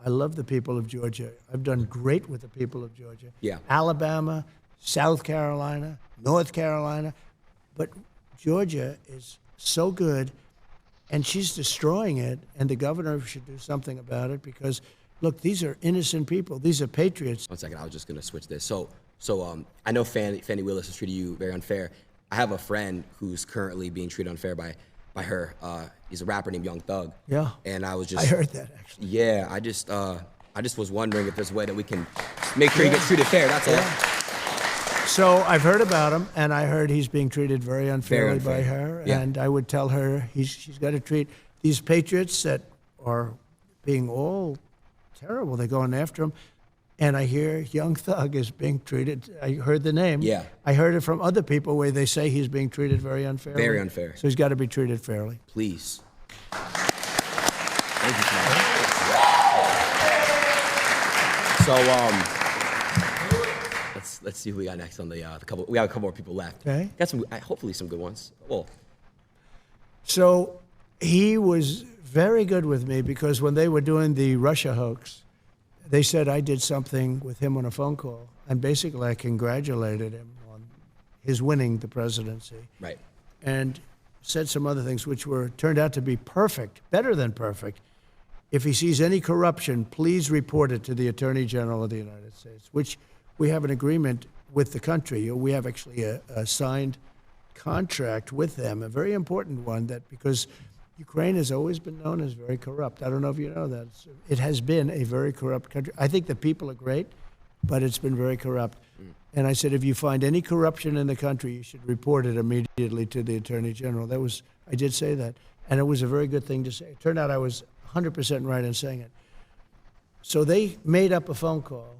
I love the people of Georgia. I've done great with the people of Georgia. Yeah. Alabama, South Carolina, North Carolina. But Georgia is so good, and she's destroying it, and the governor should do something about it because, look, these are innocent people. These are patriots. 1 second, I was just gonna switch this. So I know Fannie Willis has treated you very unfair. I have a friend who's currently being treated unfair by her. He's a rapper named Young Thug. Yeah. And I was just. I heard that, actually. Yeah, I just was wondering if there's a way that we can make sure he gets treated fair. That's all. So I've heard about him, and I heard he's being treated very unfairly by her. Yeah. And I would tell her she's got to treat these patriots that are being all terrible. They're going after him. And I hear Young Thug is being treated. I heard the name. Yeah. I heard it from other people where they say he's being treated very unfairly. Very unfair. So he's got to be treated fairly. Please. Thank you, So let's see who we got next on the couple. We got a couple more people left. Okay. Got some, hopefully some good ones. Well. So he was very good with me because when they were doing the Russia hoax, they said I did something with him on a phone call, and basically I congratulated him on his winning the presidency. Right. And said some other things which turned out to be perfect, better than perfect. If he sees any corruption, please report it to the Attorney General of the United States, which we have an agreement with the country. We have actually a signed contract with them, a very important one, that because Ukraine has always been known as very corrupt. I don't know if you know that. It has been a very corrupt country. I think the people are great, but it's been very corrupt. And I said, if you find any corruption in the country, you should report it immediately to the Attorney General. I did say that. And it was a very good thing to say. It turned out I was 100% right in saying it. So they made up a phone call,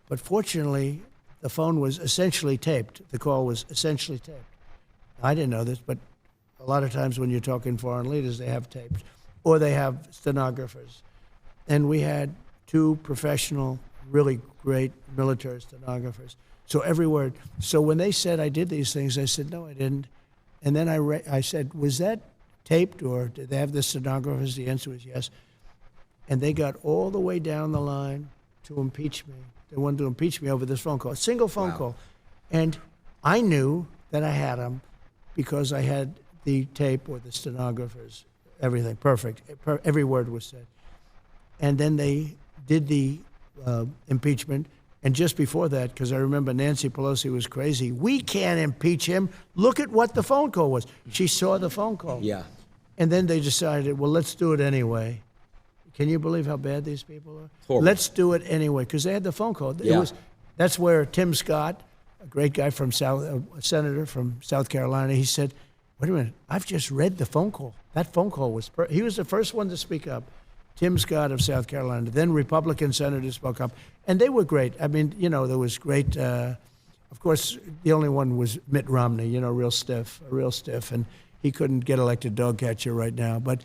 but fortunately, the phone was essentially taped. The call was essentially taped. I didn't know this, but a lot of times when you're talking foreign leaders, they have tapes, or they have stenographers. And we had 2 professional, really great military stenographers. So every word. So when they said I did these things, I said, no, I didn't. And then I said, was that taped, or did they have the stenographers? The answer was yes. And they got all the way down the line to impeach me. They wanted to impeach me over this phone call, a single phone call. And I knew that I had them because I had the tape or the stenographers, everything, perfect. Every word was said. And then they did the impeachment. And just before that, because I remember Nancy Pelosi was crazy, we can't impeach him. Look at what the phone call was. She saw the phone call. Yeah. And then they decided, well, let's do it anyway. Can you believe how bad these people are? Horrible. Let's do it anyway, because they had the phone call. Yeah. That's where Tim Scott, a great guy from a senator from South Carolina, he said, wait a minute, I've just read the phone call. That phone call was, he was the first one to speak up. Tim Scott of South Carolina. Then Republican senators spoke up, and they were great. I mean, there was great, of course, the only one was Mitt Romney, real stiff, and he couldn't get elected dog catcher right now. But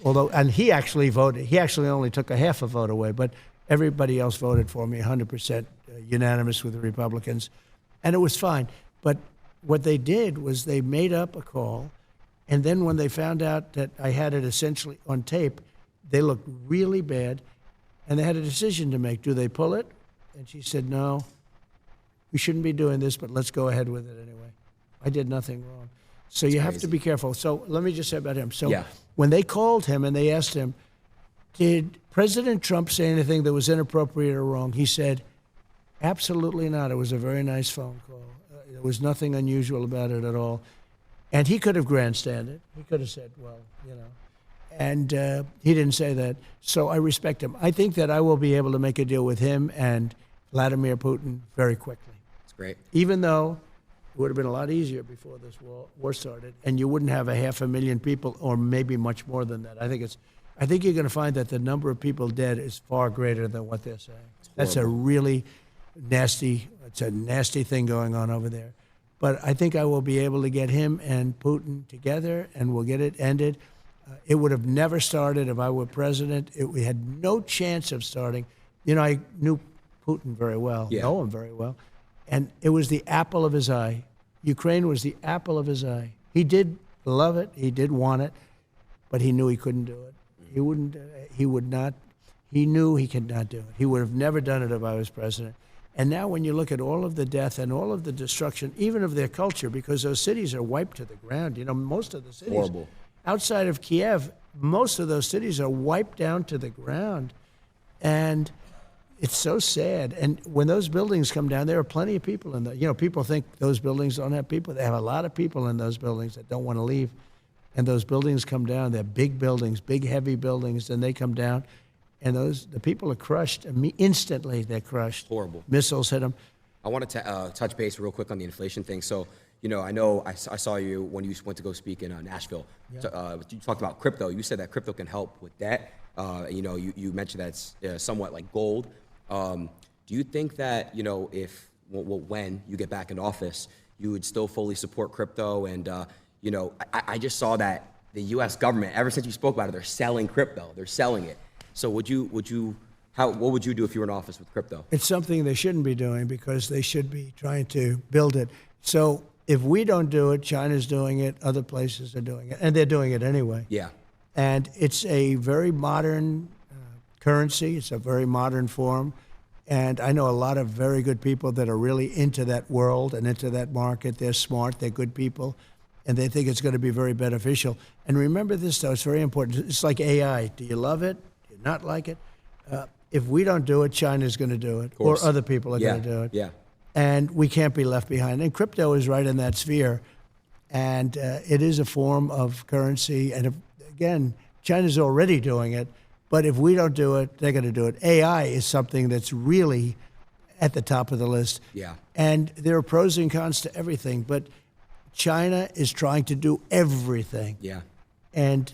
and he actually voted. He actually only took a half a vote away, but everybody else voted for me, 100% unanimous with the Republicans, and it was fine. But what they did was they made up a call, and then when they found out that I had it essentially on tape, they looked really bad, and they had a decision to make. Do they pull it? And she said, no, we shouldn't be doing this, but let's go ahead with it anyway. I did nothing wrong. So you have to be careful. So let me just say about him. So when they called him and they asked him, did President Trump say anything that was inappropriate or wrong? He said, absolutely not. It was a very nice phone call. There was nothing unusual about it at all. And he could have grandstanded. He could have said, well, And he didn't say that. So I respect him. I think that I will be able to make a deal with him and Vladimir Putin very quickly. That's great. Even though it would have been a lot easier before this war started, and you wouldn't have 500,000 people, or maybe much more than that. I think you're going to find that the number of people dead is far greater than what they're saying. That's a really nasty thing going on over there. But I think I will be able to get him and Putin together, and we'll get it ended. It would have never started if I were president. We had no chance of starting. I knew Putin very well, know him very well. And it was the apple of his eye. Ukraine was the apple of his eye. He did love it. He did want it, but he knew he couldn't do it. He would not. He knew he could not do it. He would have never done it if I was president. And now when you look at all of the death and all of the destruction, even of their culture, because those cities are wiped to the ground. You know, most of the cities Horrible. outside of Kiev, most of those cities are wiped down to the ground. And it's so sad. And when those buildings come down, there are plenty of people in the, you know, people think those buildings don't have people. They have a lot of people in those buildings that don't want to leave. And those buildings come down. They're big buildings, big, heavy buildings, and they come down. And the people are crushed. Instantly, they're crushed. Horrible. Missiles hit them. I wanted to touch base real quick on the inflation thing. So, you know I saw you when you went to go speak in Nashville. Yeah. So, you talked about crypto. You said that crypto can help with that. You know, you mentioned that it's somewhat like gold. Do you think that, you know, when you get back in office, you would still fully support crypto? And, you know, I just saw that the U.S. government, ever since you spoke about it, they're selling crypto. They're selling it. So what would you do if you were in office with crypto? It's something they shouldn't be doing because they should be trying to build it. So if we don't do it, China's doing it, other places are doing it, and they're doing it anyway. Yeah. And it's a very modern currency. It's a very modern form. And I know a lot of very good people that are really into that world and into that market. They're smart, they're good people, and they think it's going to be very beneficial. And remember this, though, it's very important. It's like AI. Do you love it? Do you not like it? If we don't do it, China's going to do it, or other people are going to do it. Yeah. And we can't be left behind. And crypto is right in that sphere. And it is a form of currency. And if, again, China's already doing it. But if we don't do it, they're going to do it. AI is something that's really at the top of the list. Yeah. And there are pros and cons to everything. But China is trying to do everything. Yeah. And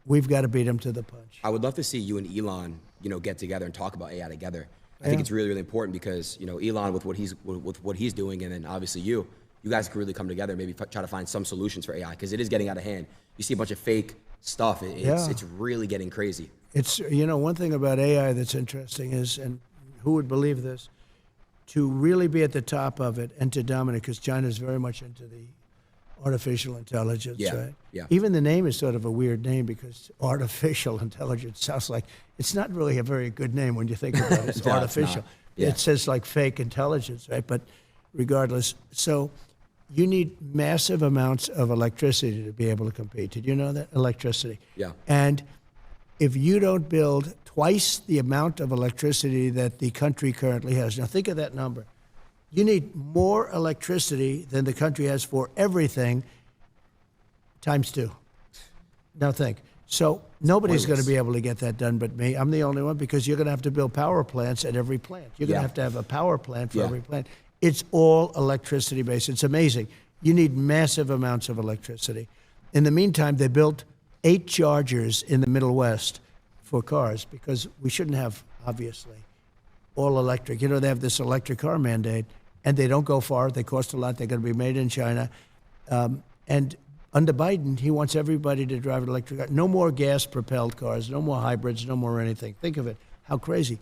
we've got to beat them to the punch. I would love to see you and Elon, you know, get together and talk about AI together. I think it's really, really important because, you know, Elon with what he's doing, and then obviously you guys could really come together, maybe try to find some solutions for AI because it is getting out of hand. You see a bunch of fake stuff. It's really getting crazy. It's, you know, one thing about AI that's interesting is, and who would believe this, to really be at the top of it and to dominate, because China's very much into the artificial intelligence, right? Yeah. Even the name is sort of a weird name because artificial intelligence sounds like, it's not really a very good name when you think about it. It's No, artificial. it's not. Yeah. It says like fake intelligence, right? But regardless, so you need massive amounts of electricity to be able to compete. Did you know that? Electricity. Yeah. And if you don't build twice the amount of electricity that the country currently has, now think of that number. You need more electricity than the country has for everything times 2. Now think. So nobody's going to be able to get that done but me. I'm the only one because you're going to have to build power plants at every plant. You're going to have a power plant for every plant. It's all electricity based. It's amazing. You need massive amounts of electricity. In the meantime, they built 8 chargers in the Middle West for cars because we shouldn't have, obviously, all electric. You know, they have this electric car mandate, and they don't go far. They cost a lot. They're going to be made in China. And under Biden, he wants everybody to drive an electric car. No more gas-propelled cars, no more hybrids, no more anything. Think of it, how crazy.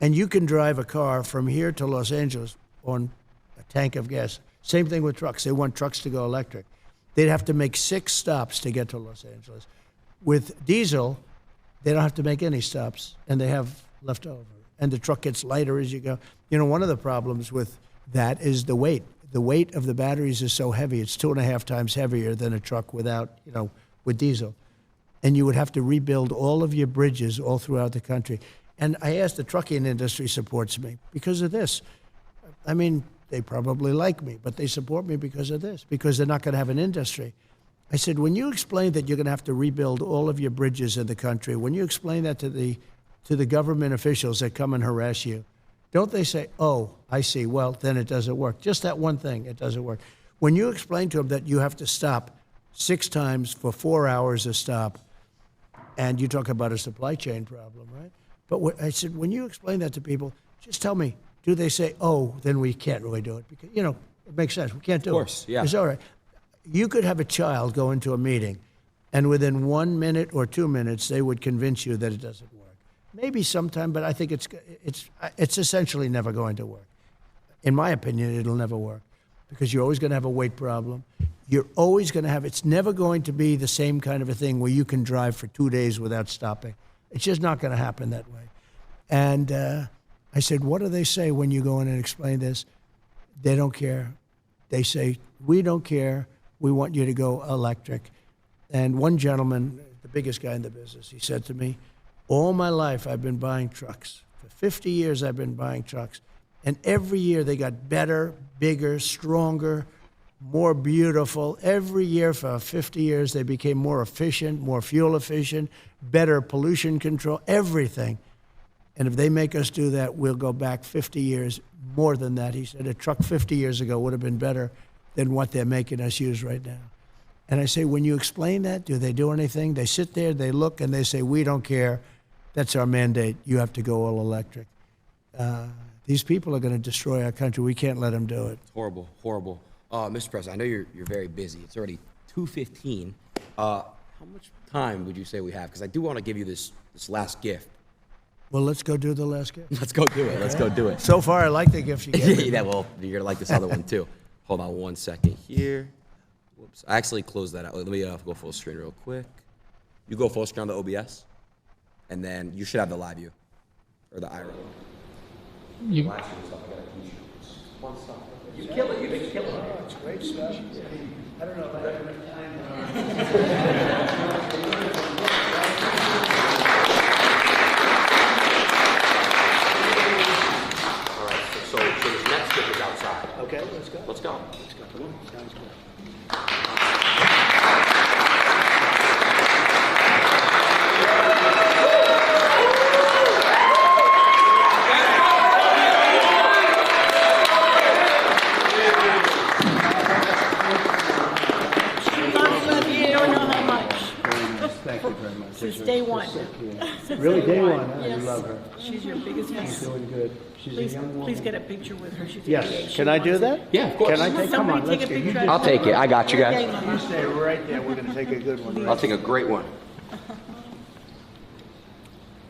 And you can drive a car from here to Los Angeles on a tank of gas. Same thing with trucks. They want trucks to go electric. They'd have to make 6 stops to get to Los Angeles. With diesel, they don't have to make any stops, and they have left over. And the truck gets lighter as you go. You know, one of the problems with that is the weight. The weight of the batteries is so heavy. It's 2.5 times heavier than a truck without, you know, with diesel. And you would have to rebuild all of your bridges all throughout the country. And I asked, the trucking industry supports me because of this. I mean, they probably like me, but they support me because of this, because they're not going to have an industry. I said, when you explain that you're going to have to rebuild all of your bridges in the country, when you explain that to the government officials that come and harass you, don't they say, oh, I see, well, then it doesn't work. Just that one thing, it doesn't work. When you explain to them that you have to stop 6 times for 4 hours a stop, and you talk about a supply chain problem, right? But I said, when you explain that to people, just tell me, do they say, oh, then we can't really do it? Because, you know, it makes sense. We can't do it. Of course, yeah. It's all right. You could have a child go into a meeting, and within 1 minute or 2 minutes, they would convince you that it doesn't work. Maybe sometime, but I think it's essentially never going to work. In my opinion, it'll never work because you're always going to have a weight problem. You're always going to have, it's never going to be the same kind of a thing where you can drive for 2 days without stopping. It's just not going to happen that way. And I said, what do they say when you go in and explain this? They don't care. They say, we don't care. We want you to go electric. And one gentleman, the biggest guy in the business, he said to me, all my life I've been buying trucks. For 50 years I've been buying trucks. And every year they got better, bigger, stronger, more beautiful. Every year for 50 years they became more efficient, more fuel efficient, better pollution control, everything. And if they make us do that, we'll go back 50 years, more than that. He said a truck 50 years ago would have been better than what they're making us use right now. And I say, when you explain that, do they do anything? They sit there, they look, and they say, we don't care. That's our mandate. You have to go all electric. These people are going to destroy our country. We can't let them do it. Horrible, horrible. Mr. President, I know you're very busy. It's already 2:15. How much time would you say we have? Because I do want to give you this last gift. Well, let's go do the last gift. Let's go do it. Let's go do it. So far, I like the gift you gave me. Yeah, well, you're going to like this other one, too. Hold on one second here. Whoops. I actually closed that out. Let me go full screen real quick. You go full screen on the OBS, and then you should have the live view, or the IRA. You, You kill it. You kill it. Oh, it's great stuff. I don't know if I have enough time. All right. So this next gift is outside. Okay, let's go. Let's go. Let's go. Come on. Sounds good. Since day one. Really, day one, huh? Yes. You love her. She's your biggest fan. She's doing good. She's Please, a young woman. please get a picture with her. She's Yes. 88. She Can I do wants that? it. Yeah, of course. Can I take? Come on, Somebody let's take a get. You picture. just I'll take it. I got you guys. you stay right there. We're going to take a good one. I'll take a great one.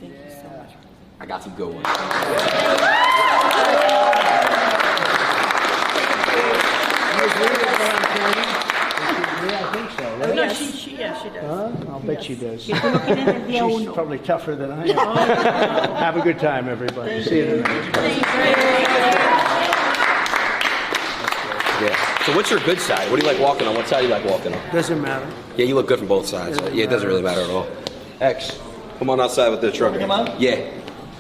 Thank you so much. I got some good ones. Yeah, I think so. Right? No, she does. Huh? I'll bet she does. Estoy looking en el día She's uno. probably tougher than I am. Have a good time, everybody. See you tonight. Yeah. So what's your good side? What do you like walking on? What side do you like walking on? Doesn't matter. Yeah, you look good from both sides. Yeah, it doesn't really matter at all. X, come on outside with the truck. Come on? Yeah.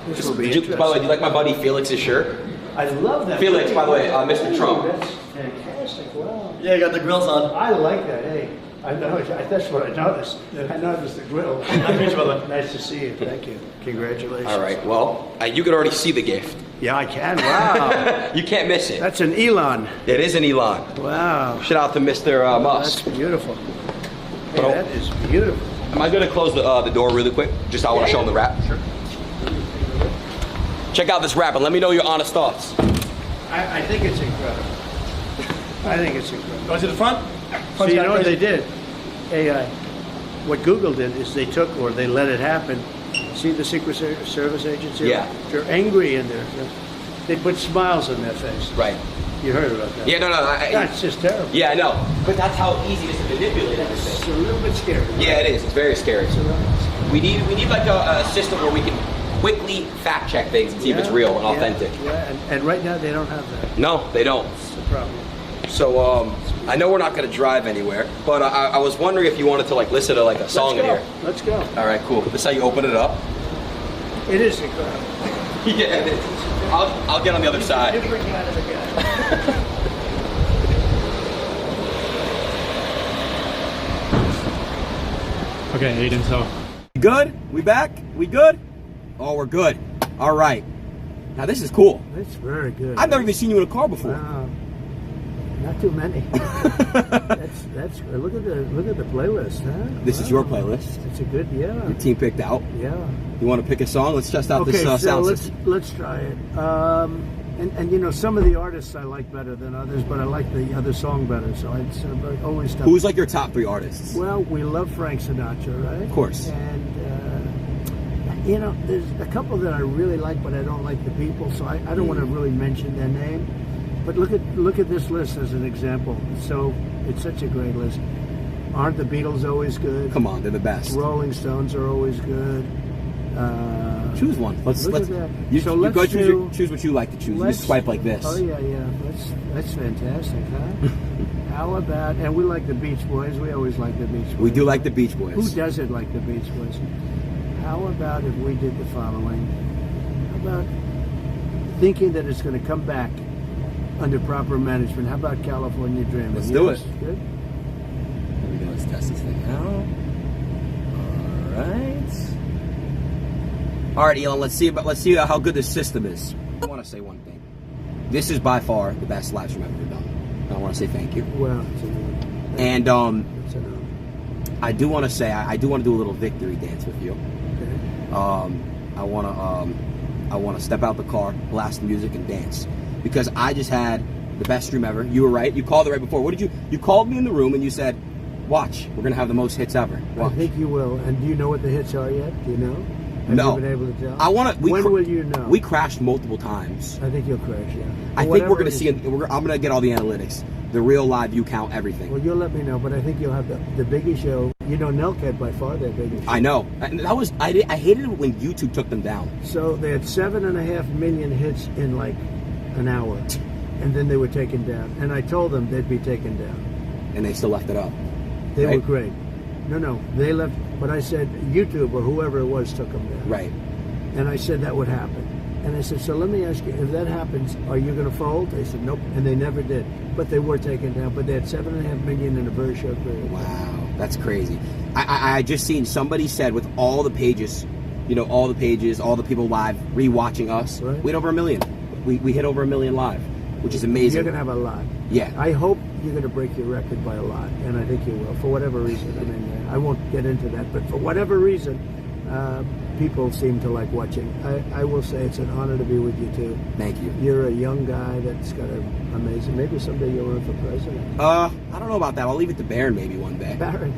This will be By the way, interesting. do you like my buddy Felix's shirt? I love that. Felix, by the way, Mr. Trump. That's fantastic. Wow. Yeah, you got the grills on. I like that. Hey, I know. That's what I noticed. I noticed the grill. Nice to meet you, brother. Nice to see you. Thank you. Congratulations. All right, well, you could already see the gift. Yeah, I can. Wow. You can't miss it. That's an Elon. It is an Elon. Wow. Shout out to Mr. That's Musk. beautiful. Hey, But that is beautiful. Am I going to close the door really quick? Just I want to show them the wrap. Sure. Check out this wrap and let me know your honest thoughts. I think it's incredible. I think it's incredible. Go to the front. So you know what they did? AI. What Google did is they took, or they let it happen. See the Secret Service agents here? Yeah. They're angry in there. They put smiles on their face. Right. You heard about that? Yeah, no. That's just terrible. Yeah, I know. But that's how easy it is to manipulate It's everything. a little bit scary. Yeah, it is. It's very scary. We need like a system where we can quickly fact check things and see if it's real and authentic. Yeah, and right now they don't have that. No, they don't. That's the problem. So I know we're not going to drive anywhere, but I was wondering if you wanted to like listen to like a song in here. Let's go. All right, cool. This is how you open it up. It is incredible. Yeah, it is. I'll get on the other side. Different kind of a guy. okay, Aiden, so Good? We back? We good? Oh, we're good. All right. Now this is cool. That's very good. I've never even seen you in a car before. Wow. Not too many. that's look at the playlist, huh? This is your playlist. It's a good, yeah. Your team picked out. Yeah. You want to pick a song? Let's test out Okay, this so sound let's system. let's try it. And you know, some of the artists I like better than others, but I like the other song better. So it's always tough. Who's like your top 3 artists? Well, we love Frank Sinatra, right? Of course. And you know, there's a couple that I really like, but I don't like the people, so I don't want to really mention their name. But look at this list as an example. So it's such a great list. Aren't the Beatles always good? Come on, they're the best. Rolling Stones are always good. Choose one. Let's look at that. You, So you let's go do- choose what you like to choose. You let's- just swipe like this. Oh yeah. That's fantastic, huh? How about? And we like the Beach Boys. We always like the Beach Boys. We do like the Beach Boys. Who doesn't like the Beach Boys? How about if we did the following? How about thinking that it's going to come back under proper management? How about California Dreaming? Let's do it. Good. Here we go. Let's test this thing out. All right, Elon. Let's see how good this system is. I want to say one thing. This is by far the best live stream I've ever done. I want to say thank you. Well, it's an And It's an I do want to say I do want to do a little victory dance with you. Okay. I want to step out the car, blast the music, and dance because I just had the best stream ever. You were right. You called it right before. What did you? You called me in the room and you said, "Watch, we're gonna have the most hits ever." Watch. I think you will. And do you know what the hits are yet? Do you know? Have No. you been able to tell? I want to. When will you know? We crashed multiple times. I think you'll crash, yeah. I For think we're whatever gonna see. reason. I'm gonna get all the analytics, the real live view count, everything. Well, you'll let me know, but I think you'll have the biggest show. You know, Nelk had by far their biggest show. I know. And that was. I hated it when YouTube took them down. So they had 7.5 million hits in like an hour, and then they were taken down. And I told them they'd be taken down. And they still left it up. They Right. were great. No, they left. But I said YouTube or whoever it was took them down. Right. And I said that would happen. And I said, so let me ask you, if that happens, are you going to fold? They said, nope. And they never did. But they were taken down. But they had 7.5 million in a very short period. Wow, that's crazy. I just seen somebody said with all the pages, all the pages, all the people live rewatching us, Right. we had over 1 million. We hit over 1 million live, which is amazing. You're going to have a lot. Yeah. I hope you're going to break your record by a lot. And I think you will, for whatever reason. I mean, I won't get into that. But for whatever reason, people seem to like watching. I will say it's an honor to be with you, too. Thank you. You're a young guy that's got an amazing... Maybe someday you'll run for president. I don't know about that. I'll leave it to Barron maybe one day. Barron.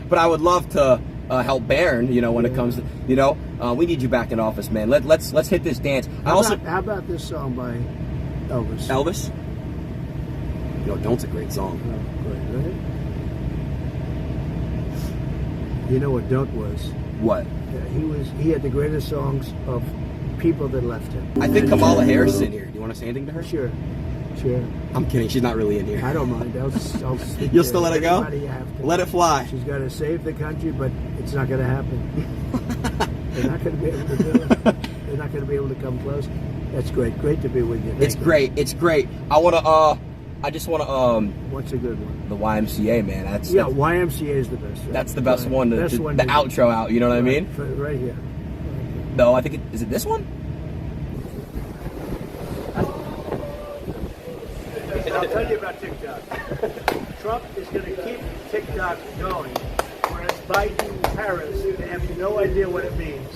But I would love to help Barron, when it comes to, we need you back in office, man. Let's hit this dance. How about this song by Elvis? Elvis? Don't's a great song. Oh, great, right? You know what Don't was? What? Yeah, he had the greatest songs of people that left him. I think Kamala Harris is in here. Do you want to say anything to her? Sure. I'm kidding. She's not really in here. I don't mind. I'll speak You'll to still let it go? anybody you have to. Let it fly. She's got to save the country, but it's not going to happen. They're not going to be able to do it. They're not going to be able to come close. That's great. Great to be with you. It's great. It's great. I just want to, What's a good one? the YMCA, man. That's YMCA is the best. Right? that's the best Right. one. The Best one. outro out. You know what I mean? Right here. No, I think is it this one? I'll tell you about TikTok. Trump is going to keep TikTok going, whereas Biden, Paris, they have no idea what it means.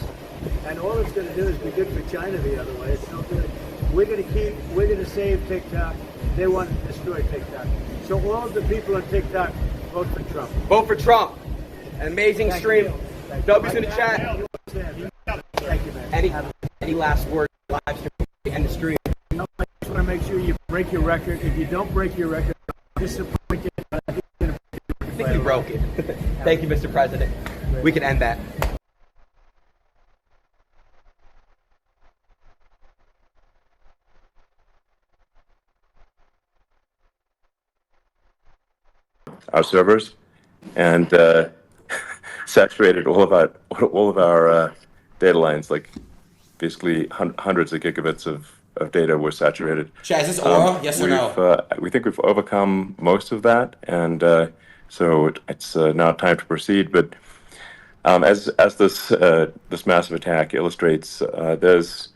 And all it's going to do is be good for China the other way. It's no good. We're going to save TikTok. They want to destroy TikTok. So all of the people on TikTok, vote for Trump. Vote for Trump. An amazing Thank stream. you. Thank W's you. in the chat. Thank you, man. Any last words? Live stream, end the stream. I just want to make sure you break your record. If you don't break your record, I'm disappointed. I think you broke it. Thank you, Mr. President. We can end that. Our servers and saturated all of our data lines. Like basically hundreds of gigabits of data were saturated. Chad, is this Aura? Yes or no? We think we've overcome most of that, and so it's now time to proceed. But as this massive attack illustrates, there's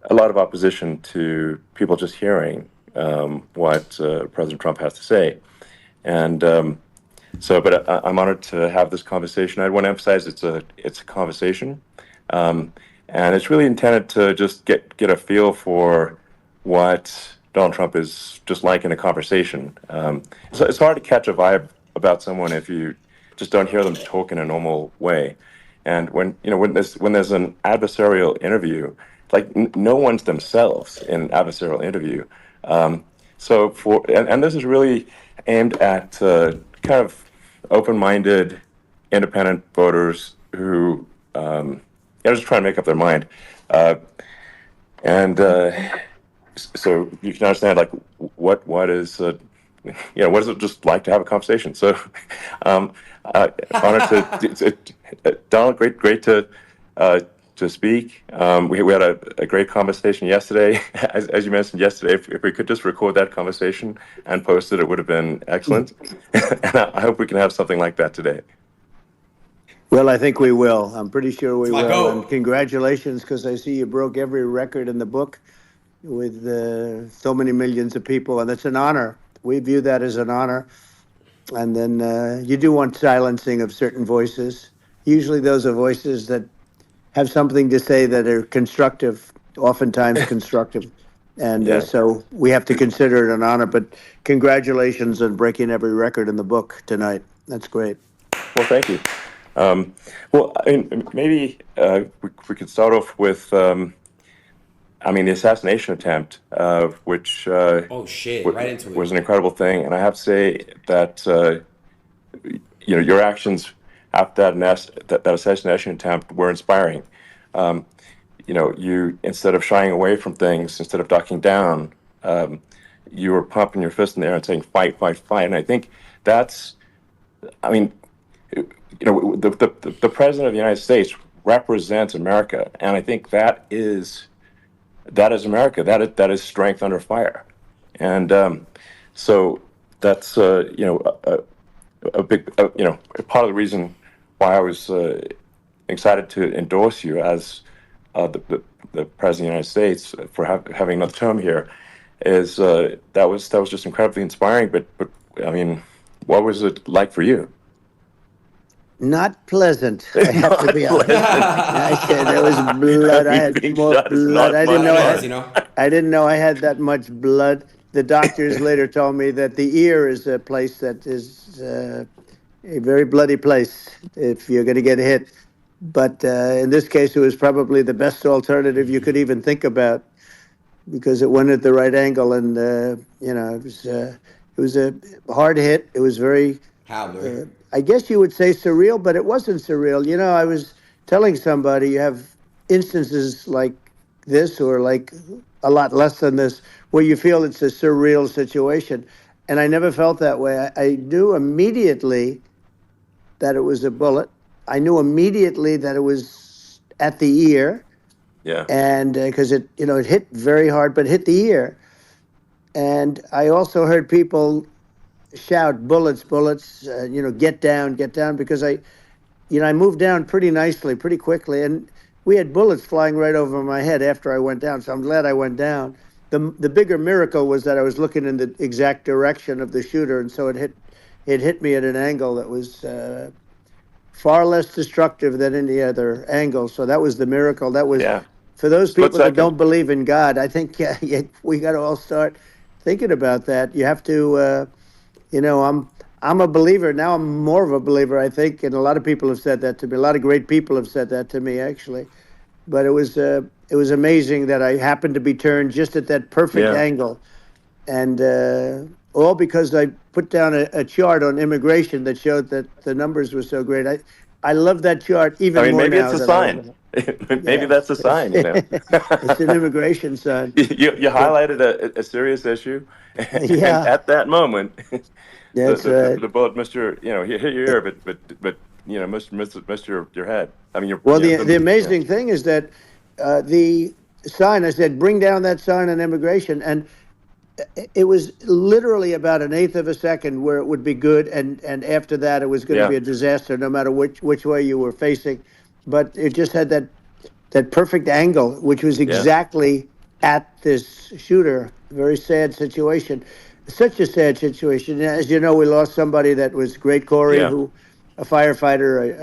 a lot of opposition to people just hearing what President Trump has to say. And but I'm honored to have this conversation. I want to emphasize it's a conversation, and it's really intended to just get a feel for what Donald Trump is just like in a conversation. So it's hard to catch a vibe about someone if you just don't hear them talk in a normal way. And when there's an adversarial interview, like no one's themselves in an adversarial interview. So this is really aimed at kind of open-minded, independent voters who just trying to make up their mind. And so you can understand, like, what is, what is it just like to have a conversation? So, honored Donald, great to speak. We had a great conversation yesterday. As you mentioned yesterday, if we could just record that conversation and post it, it would have been excellent. And I hope we can have something like that today. Well, I think we will. I'm pretty sure we Let's will. go. And congratulations, because I see you broke every record in the book with so many millions of people, and it's an honor. We view that as an honor. And then you do want silencing of certain voices. Usually those are voices that have something to say that are constructive, oftentimes constructive. And Yeah. so we have to consider it an honor. But congratulations on breaking every record in the book tonight. That's great. Well, thank you. Well, I mean, maybe we could start off with, the assassination attempt, which Oh shit! Right into was it. an incredible thing. And I have to say that your actions after that assassination attempt were inspiring. You, instead of shying away from things, instead of ducking down, you were pumping your fist in the air and saying, "Fight, fight, fight!" And I think that's, the president of the United States represents America, and I think that is America. That is strength under fire, and so that's a big part of the reason why I was excited to endorse you as the president of the United States for having another term here. Is that was just incredibly inspiring. But I mean, what was it like for you? Not pleasant, I have to be honest. I said there was blood. I had Being more shot is blood. not I didn't fun. know I didn't know I had that much blood. The doctors later told me that the ear is a place that is a very bloody place if you're going to get hit. But in this case, it was probably the best alternative you could even think about, because it went at the right angle, and it was a hard hit. It was very. How, Louis? I guess you would say surreal, but it wasn't surreal. I was telling somebody, you have instances like this, or like a lot less than this, where you feel it's a surreal situation. And I never felt that way. I knew immediately that it was a bullet. I knew immediately that it was at the ear. Yeah. And because it hit very hard, but hit the ear. And I also heard people shout, "Bullets, bullets, get down," because I moved down pretty nicely, pretty quickly, and we had bullets flying right over my head after I went down, so I'm glad I went down. The bigger miracle was that I was looking in the exact direction of the shooter, and so it hit me at an angle that was far less destructive than any other angle, so that was the miracle. That was, for those Split people that second. don't believe in God, I think we got to all start thinking about that. You have to... I'm a believer now. I'm more of a believer, I think, and a lot of people have said that to me. A lot of great people have said that to me, actually. But it was amazing that I happened to be turned just at that perfect angle, and all because I put down a chart on immigration that showed that the numbers were so great. I love that chart even more maybe now. it's a than I sign. Maybe that's a sign. It's an immigration sign. You highlighted a serious issue, and at that moment, That's right. the bullet missed your, hit your ear, but missed your head. I mean, Well, the amazing thing is that the sign, I said, bring down that sign on immigration, and it was literally about an eighth of a second where it would be good, and after that it was going to be a disaster, no matter which way you were facing. But it just had that perfect angle, which was exactly at this shooter. Very sad situation. Such a sad situation. As you know, we lost somebody that was great, Corey, a firefighter,